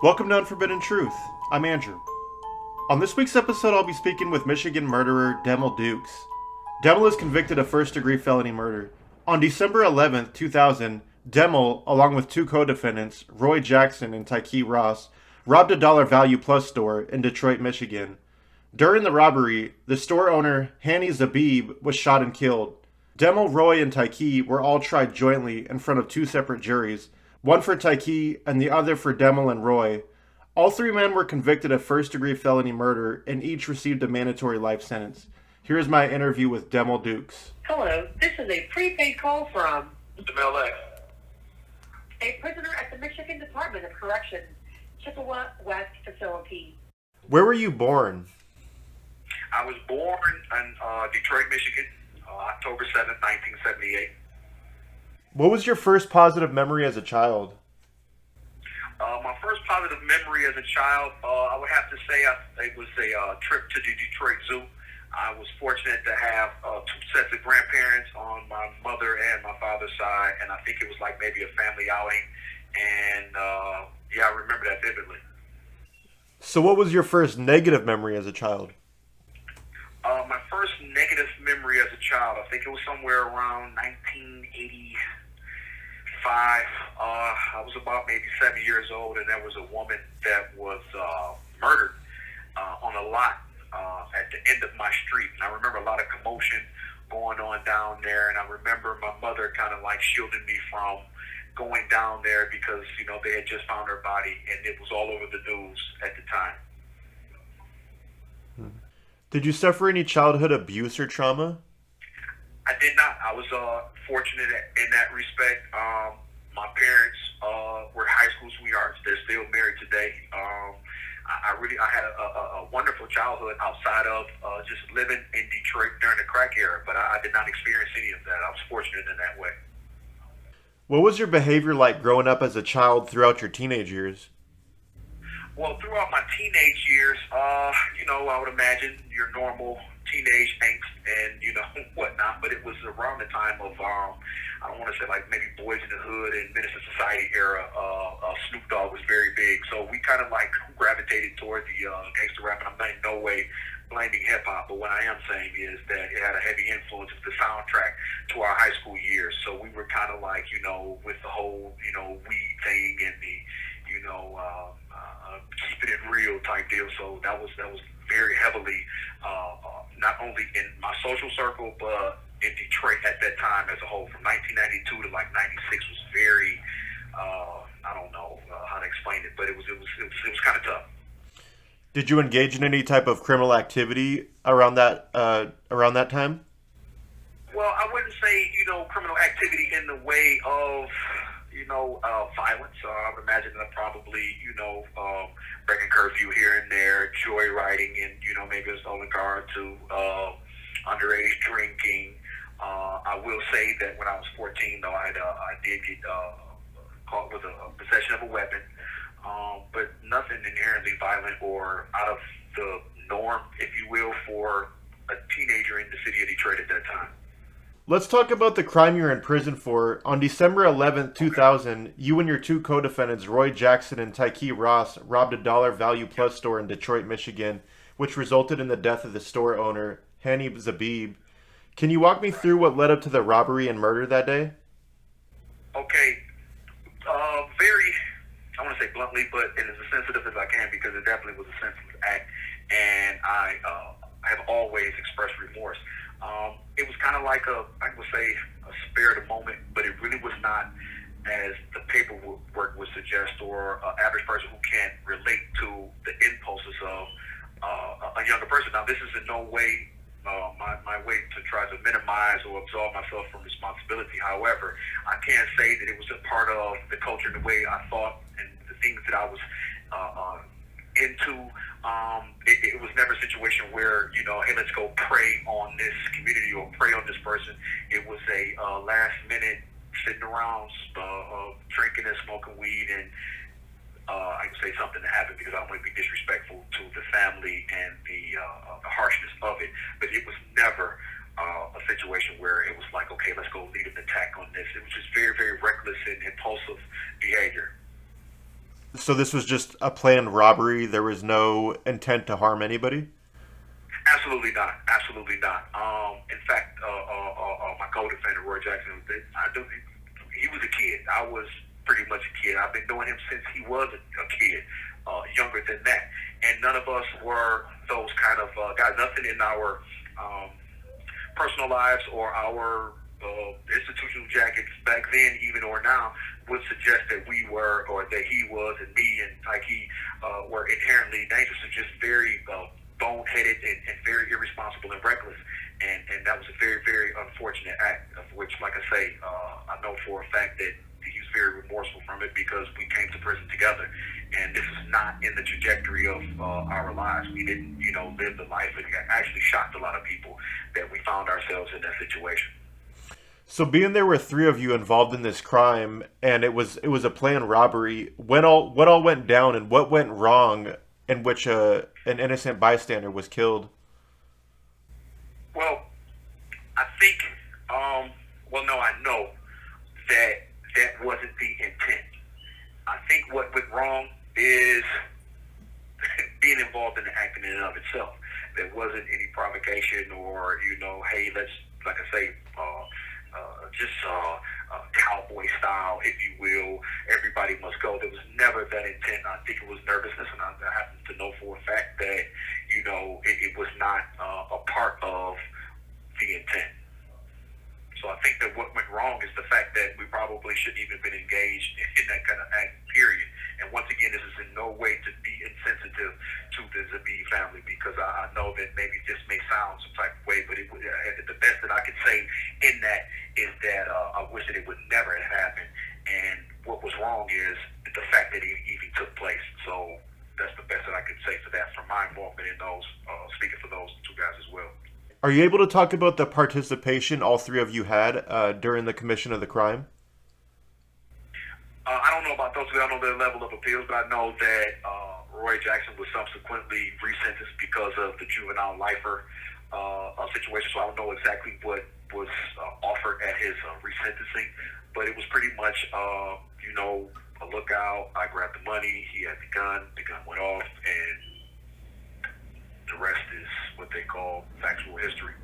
Welcome to Unforbidden Truth. I'm Andrew. On this week's episode, I'll be speaking with Michigan murderer Demel Dukes. Demel is convicted of first-degree felony murder. On December 11th, 2000, Demel, along with two co-defendants, Roy Jackson and Tykee Ross, robbed a Dollar Value Plus store in Detroit, Michigan. During the robbery, the store owner, Hani Zebib, was shot and killed. Demel, Roy, and Tykee were all tried jointly in front of two separate juries, one for Tykee and the other for Demel and Roy. All three men were convicted of first-degree felony murder and each received a mandatory life sentence. Here's my interview with Demel Dukes. Hello, this is a prepaid call from Demel Dukes. a prisoner at the Michigan Department of Corrections, Chippewa West Facility. Where were you born? I was born in Detroit, Michigan, October 7th, 1978. What was your first positive memory as a child? My first positive memory as a child, I would have to say it was a trip to the Detroit Zoo. I was fortunate to have two sets of grandparents on my mother and my father's side, and I think it was like maybe a family outing. And I remember that vividly. So what was your first negative memory as a child? My first negative memory as a child, I think it was somewhere around 1985. I was about maybe 7 years old, and there was a woman that was murdered on a lot at the end of my street. And I remember a lot of commotion going on down there, and I remember my mother kind of like shielding me from going down there because, they had just found her body, and it was all over the news at the time. Did you suffer any childhood abuse or trauma? I did not. I was fortunate in that respect. My parents were high school sweethearts. They're still married today. I had a wonderful childhood outside of just living in Detroit during the crack era, but I did not experience any of that. I was fortunate in that way. What was your behavior like growing up as a child throughout your teenage years? Well, throughout my teenage years, I would imagine your normal teenage angst and, whatnot, but it was around the time of, I don't want to say like maybe Boys in the Hood and Minister Society era. Snoop Dogg was very big, so we kind of like gravitated toward the gangster rap, and I'm not in no way blaming hip hop, but what I am saying is that it had a heavy influence of the soundtrack to our high school years. So we were kind of like, with the whole, weed thing and the, keeping it real type deal. So that was very heavily, not only in my social circle, but in Detroit at that time as a whole. From 1992 to like 96 was very, I don't know how to explain it, but it was kind of tough. Did you engage in any type of criminal activity around that time? Well, I wouldn't say, criminal activity in the way of, violence. I would imagine that probably, breaking curfew here and there, joyriding, and, maybe a stolen car to underage drinking. I will say that when I was 14, though, I did get caught with a possession of a weapon, but nothing inherently violent or out of the norm, if you will, for a teenager in the city of Detroit at that time. Let's talk about the crime you're in prison for. On December 11th, 2000, you and your two co-defendants, Roy Jackson and Tykee Ross, robbed a Dollar Value Plus store in Detroit, Michigan, which resulted in the death of the store owner, Hani Zebib. Can you walk me through what led up to the robbery and murder that day? Okay. I want to say bluntly, but it is as sensitive as I can because it definitely was a senseless act, and I have always expressed remorse. It was kind of like I would say, a spare of the moment, but it really was not as the paperwork would suggest, or an average person who can't relate to the impulses of a younger person. Now, this is in no way my way to try to minimize or absolve myself from responsibility. However, I can say that it was a part of the culture and the way I thought and the things that I was into. It was never a situation where, hey, let's go prey on this community or prey on this person. It was a last minute sitting around drinking and smoking weed, and I can say something that happened because I don't want to be disrespectful to the family and the harshness of it, but it was never a situation where it was like, okay, let's go lead an attack on this. It was just very, very reckless and impulsive behavior. So this was just a planned robbery. There was no intent to harm anybody? Absolutely not. Absolutely not. In fact, my co-defendant, Roy Jackson, he was a kid. I was pretty much a kid. I've been knowing him since he was a kid, younger than that. And none of us were those kind of guys. Nothing in our personal lives or our institutional jackets back then, even or now, would suggest that we were, or that he was, and me and Tykee were inherently dangerous and just very boneheaded and very irresponsible and reckless. And that was a very, very unfortunate act, of which, like I say, I know for a fact that he was very remorseful from it because we came to prison together. And this is not in the trajectory of our lives. We didn't, live the life. It actually shocked a lot of people that we found ourselves in that situation. So being there were three of you involved in this crime, and it was a planned robbery. What all went down, and what went wrong in which an innocent bystander was killed? Well, I think, no, I know that wasn't the intent. I think what went wrong is being involved in the act in and of itself. There wasn't any provocation or, hey, let's, like I say, just cowboy style, if you will. Everybody must go. There was never that intent. I think it was nervousness, and I happen to know for a fact that, it was not a part of the intent. So I think that what went wrong is the fact that we probably shouldn't even been engaged in that kind of act, period. And once again, this is in no way to be insensitive to the Zebib family, because I know that maybe this may sound some type of way, but the best that I could say in that is that I wish that it would never have happened. And what was wrong is the fact that it even took place. So that's the best that I could say for that, from my involvement in those, speaking for those two guys as well. Are you able to talk about the participation all three of you had during the commission of the crime? I don't know about those two. I don't know their level of appeals, but I know that Roy Jackson was subsequently resentenced because of the juvenile lifer situation. So I don't know exactly what was offered at his resentencing, but it was pretty much, a lookout. I grabbed the money. He had the gun went off, and the rest is what they call factual history.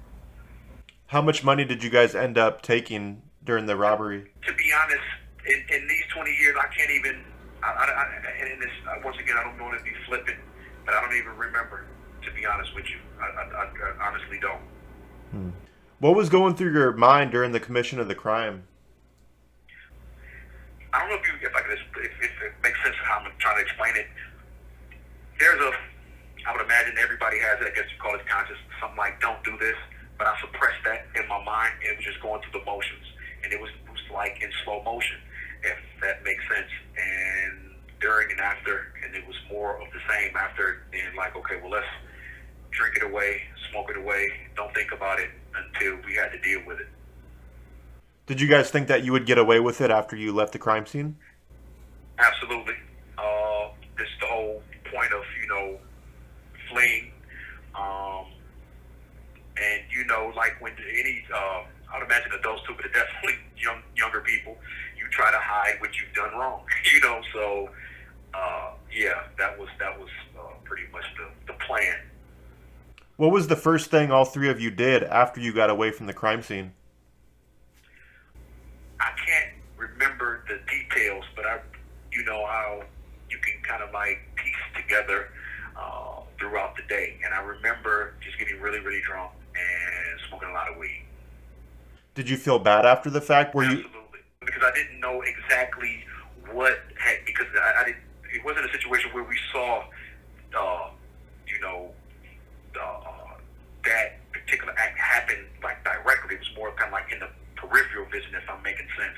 How much money did you guys end up taking during the robbery? To be honest, in these 20 years, I can't even, once again, I don't want to be flippant, but I don't even remember, to be honest with you. I honestly don't. What was going through your mind during the commission of the crime? I don't know if it makes sense how I'm trying to explain it. I would imagine everybody has it, I guess you call it conscious, something like, don't do this, but I suppressed that in my mind, and it was just going through the motions, and it was like in slow motion, if that makes sense. And during and after, and it was more of the same after, and like, okay, well, let's drink it away, smoke it away, don't think about it until we had to deal with it. Did you guys think that you would get away with it after you left the crime scene? Absolutely. This is the whole point of, fleeing. And, like when I would imagine adults too, but definitely younger people, you try to hide what you've done wrong, so, yeah, that was pretty much the plan. What was the first thing all three of you did after you got away from the crime scene? I can't remember the details, but how you can kind of like piece together throughout the day. And I remember just getting really, really drunk and smoking a lot of weed. Did you feel bad after the fact? Absolutely. Because I didn't know exactly what had, because I didn't, it wasn't a situation where we saw, that particular act happen like directly. It was more kind of like in the peripheral vision, if I'm making sense.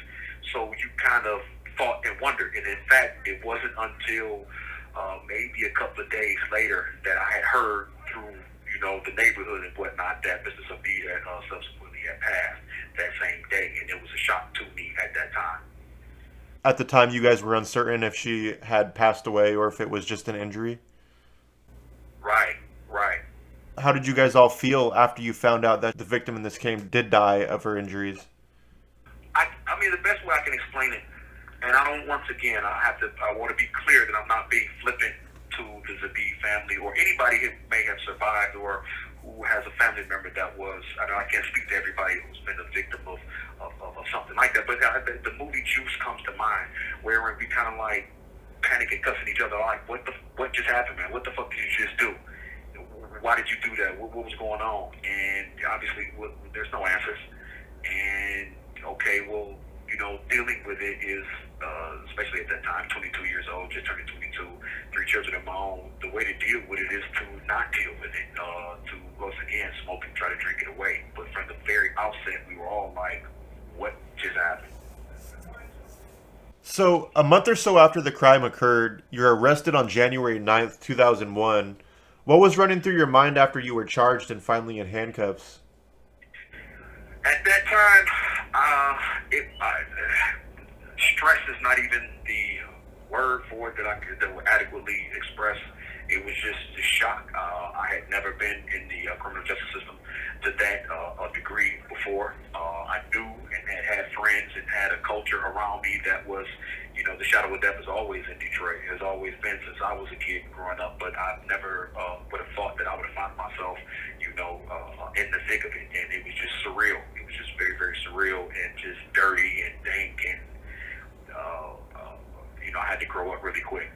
So you kind of thought and wondered. And in fact, it wasn't until maybe a couple of days later that I had heard through, the neighborhood and whatnot that Mr. Zebib had subsequently had passed that same day. And it was a shock to me at that time. At the time, you guys were uncertain if she had passed away or if it was just an injury? Right. How did you guys all feel after you found out that the victim in this case did die of her injuries? I mean, the best way I can explain it, And I don't, once again, I want to be clear that I'm not being flippant to the Zebib family or anybody who may have survived or who has a family member that was, I know I can't speak to everybody who's been a victim of something like that, but the movie Juice comes to mind, where we kind of like panic and cussing each other, like, what just happened, man? What the fuck did you just do? Why did you do that? What was going on? And obviously, there's no answers. And okay, well, dealing with it is, especially at that time, 22 years old, just turning 22, 3 children of my own. The way to deal with it is to not deal with it, to once again smoke and try to drink it away. But from the very outset, we were all like, "What just happened?" So, a month or so after the crime occurred, you're arrested on January 9th, 2001. What was running through your mind after you were charged and finally in handcuffs? At that time, stress is not even the word for it that would adequately express. It was just the shock. I had never been in the criminal justice system to that degree before. I knew and had friends and had a culture around me that was, the shadow of death is always in Detroit. It has always been since I was a kid growing up. But I never would have thought that I would have found myself, in the thick of it. And it was just surreal. It was just very, very surreal and just dirty and dank. And, I had to grow up really quick.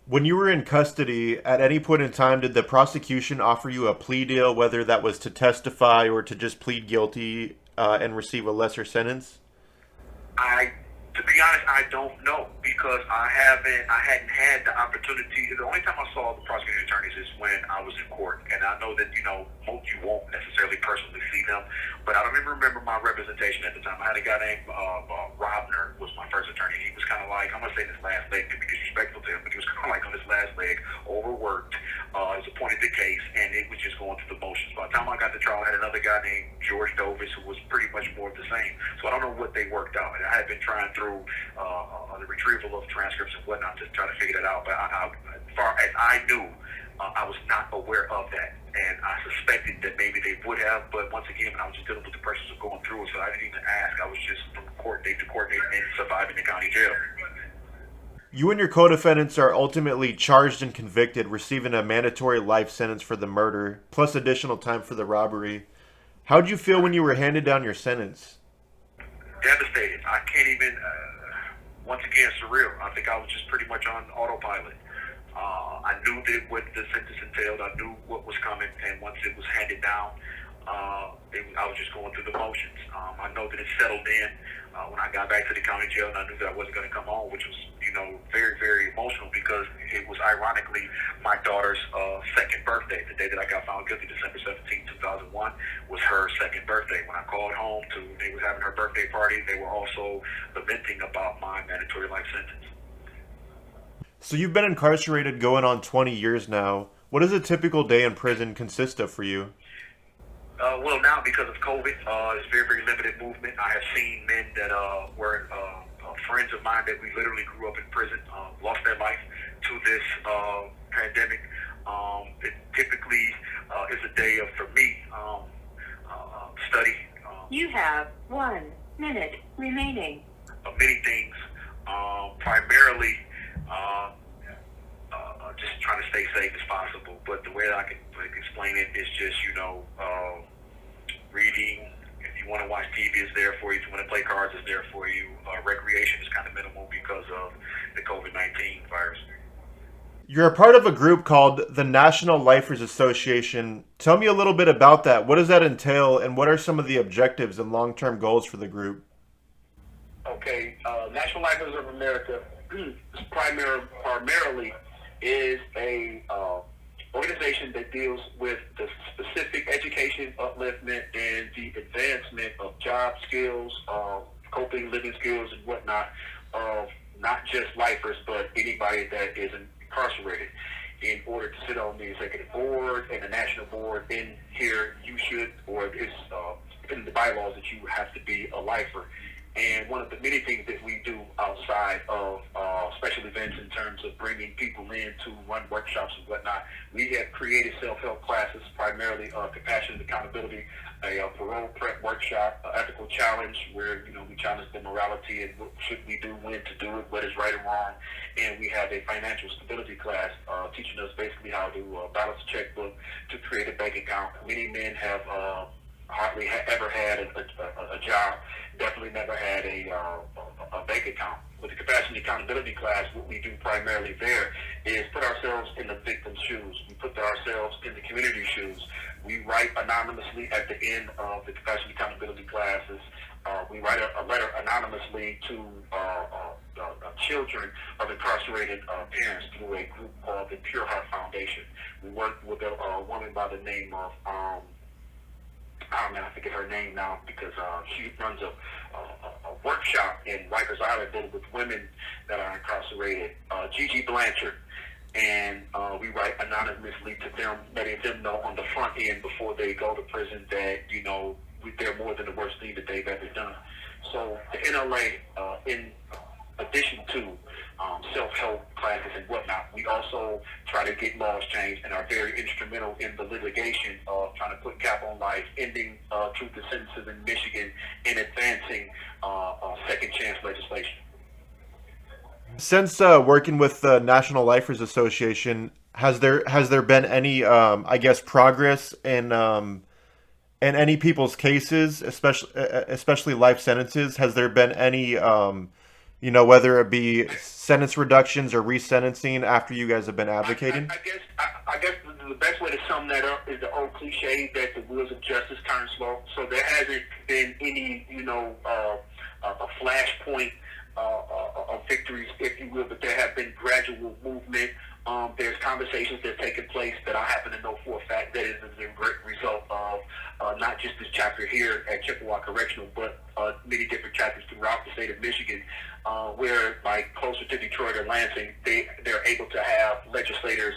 When you were in custody, at any point in time, did the prosecution offer you a plea deal, whether that was to testify or to just plead guilty and receive a lesser sentence? To be honest, I don't know because I hadn't had the opportunity. The only time I saw the prosecuting attorneys is when I was in court, and I know that you won't necessarily personally see them, but I don't even remember my representation at the time. I had a guy named Robner was my first attorney. He was kind of like, I'm gonna say this last leg to be disrespectful to him, but he was kind of like on his last leg, overworked. He was appointed to case, and it was just going through the motions. By the time I got to trial, I had another guy named George Dovis who was pretty much more of the same. So I don't know what they worked out. And I had been trying through the retrieval of transcripts and whatnot to try to figure that out. But as far as I knew, I was not aware of that. And I suspected that maybe they would have. But once again, I was just dealing with the pressures of going through it, so I didn't even ask. I was just from court date to court date and surviving the county jail. You and your co-defendants are ultimately charged and convicted, receiving a mandatory life sentence for the murder, plus additional time for the robbery. How did you feel when you were handed down your sentence? Devastated. I can't even, once again, surreal. I think I was just pretty much on autopilot. I knew that what the sentence entailed. I knew what was coming, and once it was handed down, I was just going through the motions. I know that it settled in when I got back to the county jail, and I knew that I wasn't going to come home, which was, very, very emotional because it was ironically my daughter's second birthday. The day that I got found guilty, December 17, 2001, was her second birthday. When I called home they was having her birthday party, they were also lamenting about my mandatory life sentence. So you've been incarcerated going on 20 years now. What does a typical day in prison consist of for you? Well, now because of COVID, it's very, very limited movement. I have seen men that were friends of mine that we literally grew up in prison, lost their life to this pandemic. It typically is a day of, for me, study. You have 1 minute remaining. Many things, primarily just trying to stay safe as possible. But the way that I can explain it is just, reading. If you want to watch TV, it's there for you. If you want to play cards, it's there for you. Recreation is kind of minimal because of the COVID-19 virus. You're a part of a group called the National Lifers Association. Tell me a little bit about that. What does that entail, and what are some of the objectives and long-term goals for the group? Okay, National Lifers of America primarily is a organization that deals with the specific education, upliftment, and the advancement of job skills, coping, living skills, and whatnot of not just lifers, but anybody that is incarcerated. In order to sit on the executive board and the national board in here, you should, or it's in the bylaws that you have to be a lifer. And one of the many things that we do outside of special events in terms of bringing people in to run workshops and whatnot, we have created self-help classes, primarily compassion and accountability, a parole prep workshop, ethical challenge where, we challenge the morality and what should we do, when to do it, what is right and wrong. And we have a financial stability class teaching us basically how to balance a checkbook, to create a bank account. Many men have hardly ever had a job, definitely never had a bank account. With the capacity accountability class, what we do primarily there is put ourselves in the victim's shoes. We put ourselves in the community's shoes. We write anonymously at the end of the capacity accountability classes. We write a letter anonymously to children of incarcerated parents through a group called the Pure Heart Foundation. We work with a woman by the name of I forget her name now because she runs a workshop in Rikers Island dealing with women that are incarcerated, Gigi Blanchard. And we write anonymously to them, letting them know on the front end before they go to prison that, they're more than the worst thing that they've ever done. So the NLA, in addition to self-help classes and whatnot, we also try to get laws changed and are very instrumental in the litigation of trying to put cap on life, ending truth and sentences in Michigan, and advancing second chance legislation. Since working with the National Lifers Association, has there been any progress in any people's cases, especially life sentences? Has there been any whether it be sentence reductions or resentencing after you guys have been advocating? I guess the best way to sum that up is the old cliche that the wheels of justice turn slow. So there hasn't been any, a flashpoint of victories, if you will, but there have been gradual movement. There's conversations that have taken place that I happen to know for a fact that is a great result of not just this chapter here at Chippewa Correctional, but many different chapters throughout the state of Michigan, where, like, closer to Detroit or Lansing, they're able to have legislators,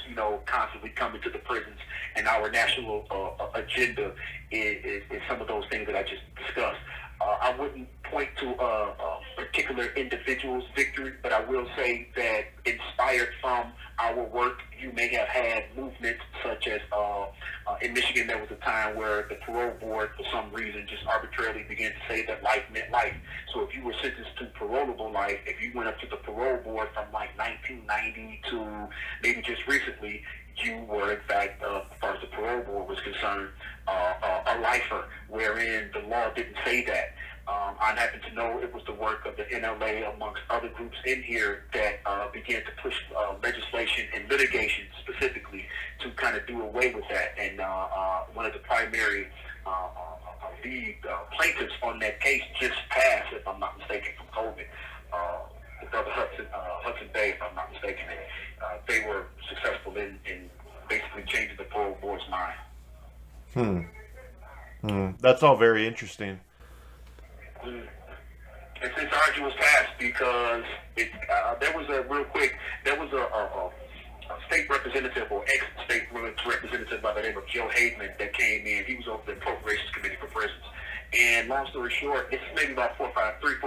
constantly coming to the prisons, and our national agenda is some of those things that I just discussed. I wouldn't point to a particular individual's victory, but I will say that inspired from our work, you may have had movements such as in Michigan, there was a time where the parole board, for some reason, just arbitrarily began to say that life meant life. So if you were sentenced to parolable life, if you went up to the parole board from like 1990 to maybe just recently, you were, in fact, as far as the parole board was concerned, a lifer, wherein the law didn't say that. I happen to know it was the work of the NLA, amongst other groups in here, that began to push legislation and litigation specifically to kind of do away with that. And one of the primary lead plaintiffs on that case just passed, if I'm not mistaken, from COVID. The brother Hudson Bay, if I'm not mistaken. They were successful in basically changing the parole board's mind. That's all very interesting. It's this arduous task because there was a state representative or ex-state representative by the name of Joe Haveman that came in. He was over the Appropriations Committee for Prisons. And long story short, it's maybe about 4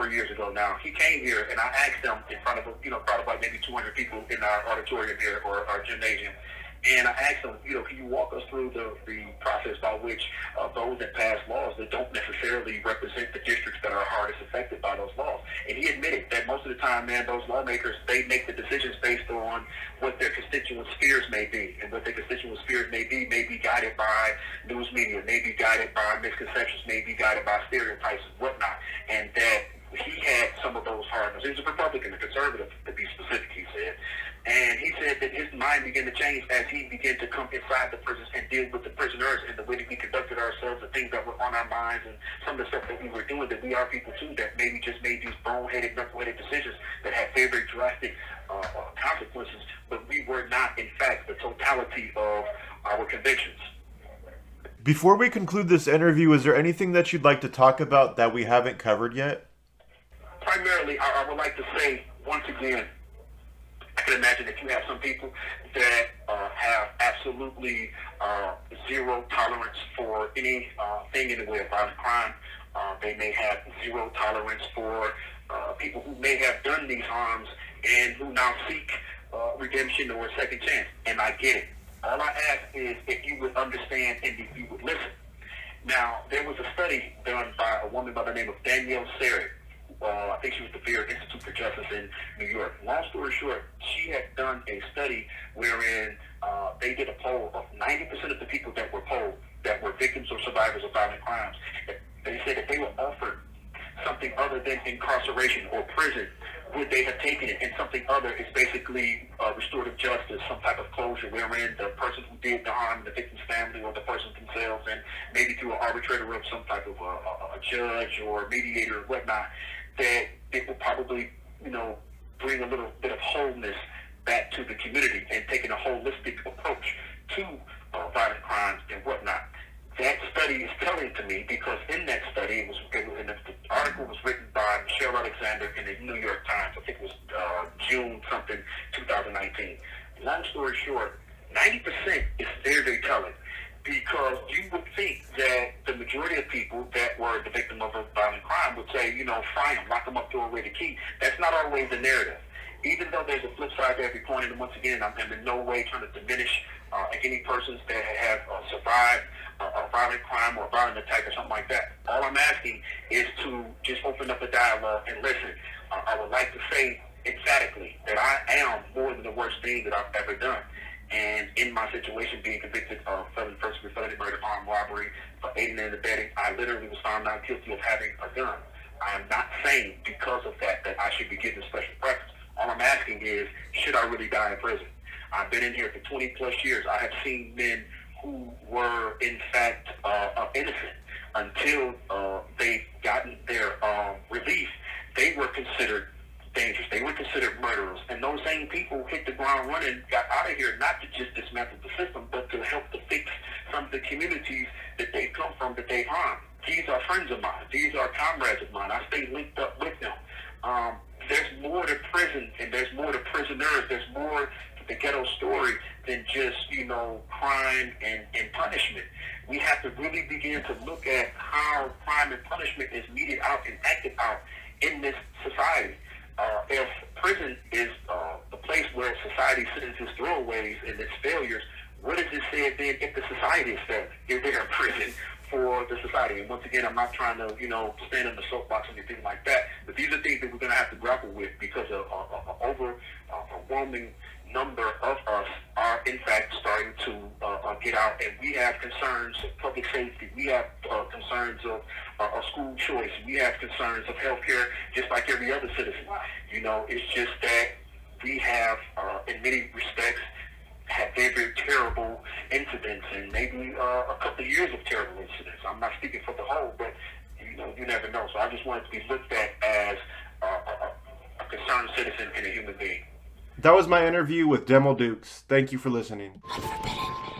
years ago now. He came here and I asked him in front of probably about maybe 200 people in our auditorium here or our gymnasium. And I asked him, can you walk us through the process by which those that pass laws that don't necessarily represent the districts that are hardest affected by those laws? And he admitted that most of the time, man, those lawmakers, they make the decisions based on what their constituents' fears may be. And what their constituents' fears may be guided by news media, may be guided by misconceptions, may be guided by stereotypes and whatnot. And that he had some of those hardness. He was a Republican, a conservative, to be specific, he said. And he said that his mind began to change as he began to come inside the prisons and deal with the prisoners and the way that we conducted ourselves, the things that were on our minds, and some of the stuff that we were doing, that we are people too that maybe just made these boneheaded, knuckleheaded decisions that had very, very drastic consequences, but we were not, in fact, the totality of our convictions. Before we conclude this interview, is there anything that you'd like to talk about that we haven't covered yet? Primarily, I would like to say, once again, I can imagine that you have some people that have absolutely zero tolerance for anything in the way of violent crime. They may have zero tolerance for people who may have done these harms and who now seek redemption or a second chance. And I get it. All I ask is if you would understand and if you would listen. Now, there was a study done by a woman by the name of Demel Dukes. I think she was the Vera Institute for Justice in New York. Long story short, she had done a study wherein they did a poll of 90% of the people that were polled that were victims or survivors of violent crimes. They said that they were offered something other than incarceration or prison, would they have taken it? And something other is basically restorative justice, some type of closure wherein the person who did the harm, the victim's family or the person themselves, and maybe through an arbitrator of some type of a judge or mediator or whatnot, that it will probably, bring a little bit of wholeness back to the community and taking a holistic approach to violent crimes and whatnot. That study is telling to me because in that study, the article was written by Michelle Alexander in the New York Times. I think it was June something, 2019. Long story short, 90% is very, very telling because you would think that the majority of people that were the victim of a violent crime would say, fine them, lock them up, throw away the key. That's not always the narrative. Even though there's a flip side to every coin, and once again, I'm in no way trying to diminish any persons that have survived a violent crime or a violent attack or something like that. All I'm asking is to just open up a dialogue and listen. I would like to say emphatically that I am more than the worst thing that I've ever done. And in my situation, being convicted of first-degree felony murder, armed robbery, for aiding and abetting, I literally was found not guilty of having a gun. I am not saying because of that I should be given special preference. All I'm asking is, should I really die in prison? I've been in here for 20 plus years. I have seen men who were in fact innocent until they gotten their relief. They were considered dangerous. They were considered murderers. And those same people hit the ground running, got out of here not to just dismantle the system, but to help to fix some of the communities that they come from, that they harm. These are friends of mine. These are comrades of mine. I stay linked up with them. There's more to prison, and there's more to prisoners. There's more to the ghetto story than just, crime and punishment. We have to really begin to look at how crime and punishment is meted out and acted out in this society. If prison is the place where society sends its throwaways and its failures, what does it say then if the society is failing? If they're in prison for the society? And once again, I'm not trying to, stand in the soapbox or anything like that, but these are things that we're going to have to grapple with because an overwhelming number of us are, in fact, starting to get out, and we have concerns of public safety. We have concerns of school choice. We have concerns of healthcare, just like every other citizen. It's just that we have, in many respects, had very, very terrible incidents and maybe a couple of years of terrible incidents. I'm not speaking for the whole, but you never know. So I just wanted to be looked at as a concerned citizen and a human being. That was my interview with Demel Dukes. Thank you for listening. Unforbidden.